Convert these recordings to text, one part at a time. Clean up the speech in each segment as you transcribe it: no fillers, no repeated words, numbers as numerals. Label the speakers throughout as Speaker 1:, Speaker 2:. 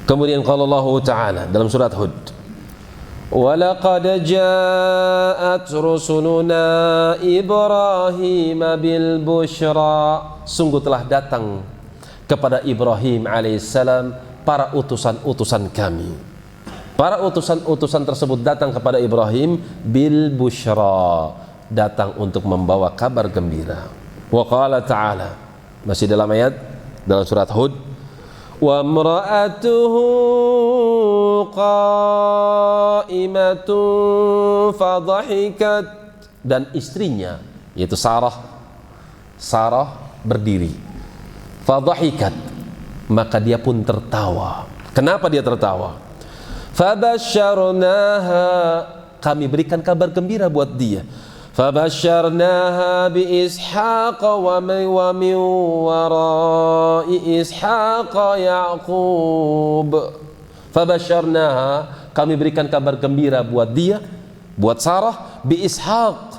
Speaker 1: Kemudian qala Allah Ta'ala dalam surat Hud, وَلَقَدْ جَاءَتْ رُسُلُنَا إِبْرَاهِيمَ بِالْبُشْرَى, sungguh telah datang kepada Ibrahim alaihissalam para utusan-utusan kami. Para utusan-utusan tersebut datang kepada Ibrahim bil busyra, datang untuk membawa kabar gembira. Wa qala ta'ala, masih dalam ayat dalam surat Hud, wa imra'atuhu qa'imatun fadhahikat, dan istrinya yaitu Sarah berdiri, fadhahikat, maka dia pun tertawa. Kenapa dia tertawa? Fabasyarnaha, kami berikan kabar gembira buat dia. Fabasyarnaha bi Ishaq wa min wara'i Ishaq Yaqub. Fabasyarnaha, kami berikan kabar gembira buat dia, buat Sarah, bi Ishaq,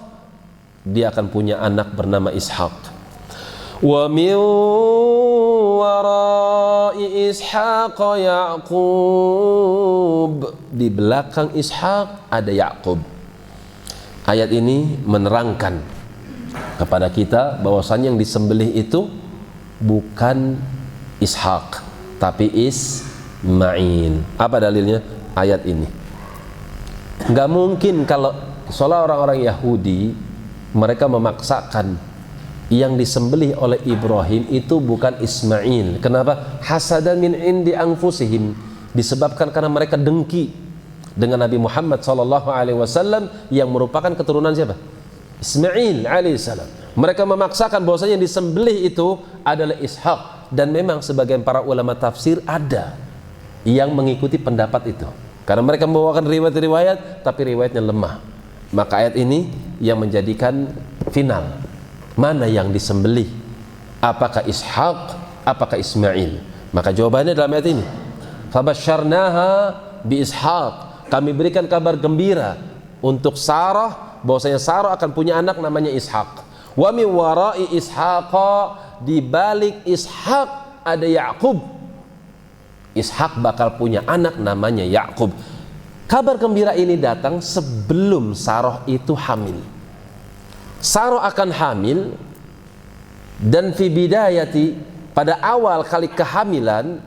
Speaker 1: dia akan punya anak bernama Ishaq. Wa min wara'i Ishaq Yaqub, di belakang Ishaq ada Yaqub. Ayat ini menerangkan kepada kita bahwasanya yang disembelih itu bukan Ishaq tapi Ismail. Apa dalilnya? Ayat ini. Nggak mungkin kalau soalnya orang-orang Yahudi mereka memaksakan yang disembelih oleh Ibrahim itu bukan Ismail. Kenapa? Hasadan min indi anfusihim, disebabkan karena mereka dengki dengan Nabi Muhammad SAW yang merupakan keturunan siapa? Ismail alaihissalam. Mereka memaksakan bahwasanya yang disembelih itu adalah Ishak, dan memang sebagian para ulama tafsir ada yang mengikuti pendapat itu karena mereka membawakan riwayat-riwayat tapi riwayatnya lemah. Maka ayat ini yang menjadikan final mana yang disembelih, apakah Ishak, apakah Ismail. Maka jawabannya dalam ayat ini, fabasyarnaha bi Ishaq, kami berikan kabar gembira untuk Sarah bahwasanya Sarah akan punya anak namanya Ishak. Wa min wara'i Ishaq, di balik Ishak ada Yaqub. Ishak bakal punya anak namanya Yaqub. Kabar gembira ini datang sebelum Sarah itu hamil. Sarah akan hamil, dan fi bidayati, pada awal kali kehamilan,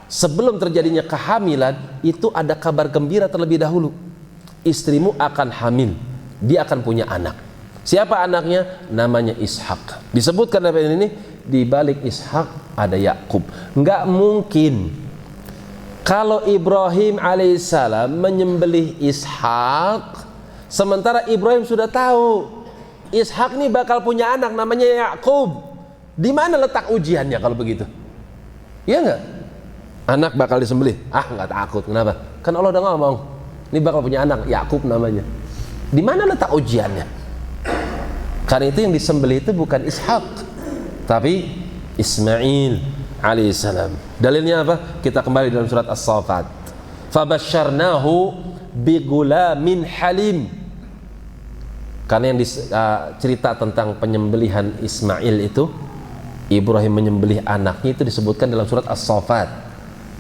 Speaker 1: sebelum terjadinya kehamilan itu ada kabar gembira terlebih dahulu. Istrimu akan hamil, dia akan punya anak. Siapa anaknya? Namanya Ishak. Disebutkan apa ini? Di balik Ishak ada Yaqub. Nggak mungkin kalau Ibrahim alaihissalam menyembelih Ishak sementara Ibrahim sudah tahu Ishak ini bakal punya anak namanya Yaqub. Di mana letak ujiannya kalau begitu? Iya nggak? Anak bakal disembelih, nggak takut. Kenapa? Kan Allah udah ngomong ini bakal punya anak Yakub namanya. Di mana letak ujiannya? Karena itu yang disembelih itu bukan Ishak tapi Ismail alaihissalam. Dalilnya apa? Kita kembali dalam surat As-Saffat. Fabasyarnahu bigulamin halim. Karena yang cerita tentang penyembelihan Ismail itu, Ibrahim menyembelih anaknya, itu disebutkan dalam surat As-Saffat.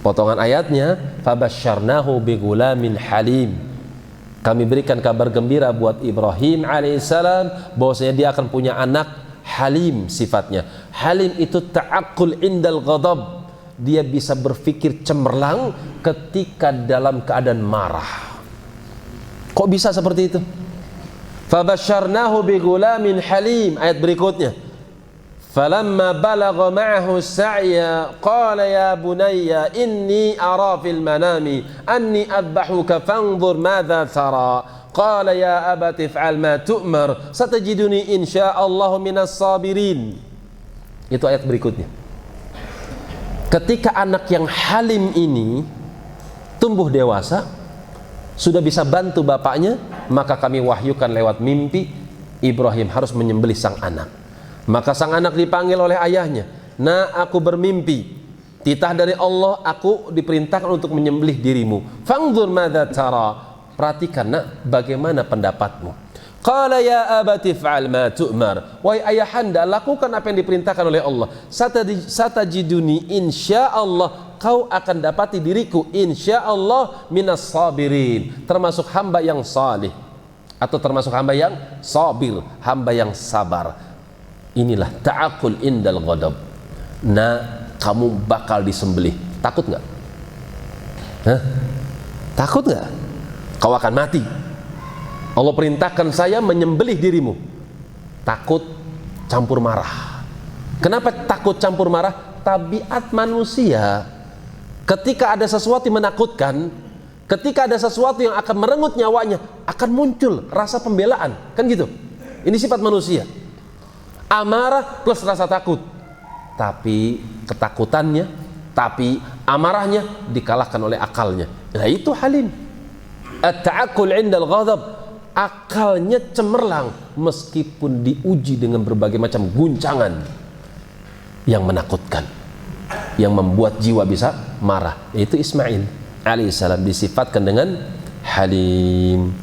Speaker 1: Potongan ayatnya, fabasyarnahu bigulamin halim. Kami berikan kabar gembira buat Ibrahim alaihissalam bahwasanya dia akan punya anak halim sifatnya. Halim itu ta'aqqul indal ghadab. Dia bisa berpikir cemerlang ketika dalam keadaan marah. Kok bisa seperti itu? Fabasyarnahu bigulamin halim. Ayat berikutnya, falamma balagha ma'ahu as-sa'ya qala ya bunayya inni ara fil manami anni adbahuka fanzur madza tara qala ya abati if'al ma tu'mar satajiduni insyaallahu minas sabirin. Itu ayat berikutnya. Ketika anak yang halim ini tumbuh dewasa, sudah bisa bantu bapaknya, maka kami wahyukan lewat mimpi Ibrahim harus menyembelih sang anak. Maka sang anak dipanggil oleh ayahnya, "Nah, aku bermimpi, titah dari Allah, aku diperintahkan untuk menyembelih dirimu. Fanzur madza tara." Perhatikan, nak, bagaimana pendapatmu? Qala ya abati fa'al ma tu'mar. Wahai ayahanda, lakukan apa yang diperintahkan oleh Allah. Satajiduni insyaallah engkau akan dapati diriku insyaallah minas sabirin, termasuk hamba yang salih atau termasuk hamba yang sabir, hamba yang sabar. Inilah ta'akul indal ghadab. Nah, kamu bakal disembelih. Takut nggak? Hah? Takut nggak? Kau akan mati. Allah perintahkan saya menyembelih dirimu. Takut campur marah. Kenapa takut campur marah? Tabiat manusia. Ketika ada sesuatu yang menakutkan, ketika ada sesuatu yang akan merenggut nyawanya, akan muncul rasa pembelaan. Kan gitu. Ini sifat manusia. Amarah plus rasa takut. Tapi ketakutannya, tapi amarahnya dikalahkan oleh akalnya. Nah itu halim. At-ta'akkul 'indal ghadab. Akalnya cemerlang meskipun diuji dengan berbagai macam guncangan yang menakutkan, yang membuat jiwa bisa marah. Itu Ismail alaihissalam disifatkan dengan halim.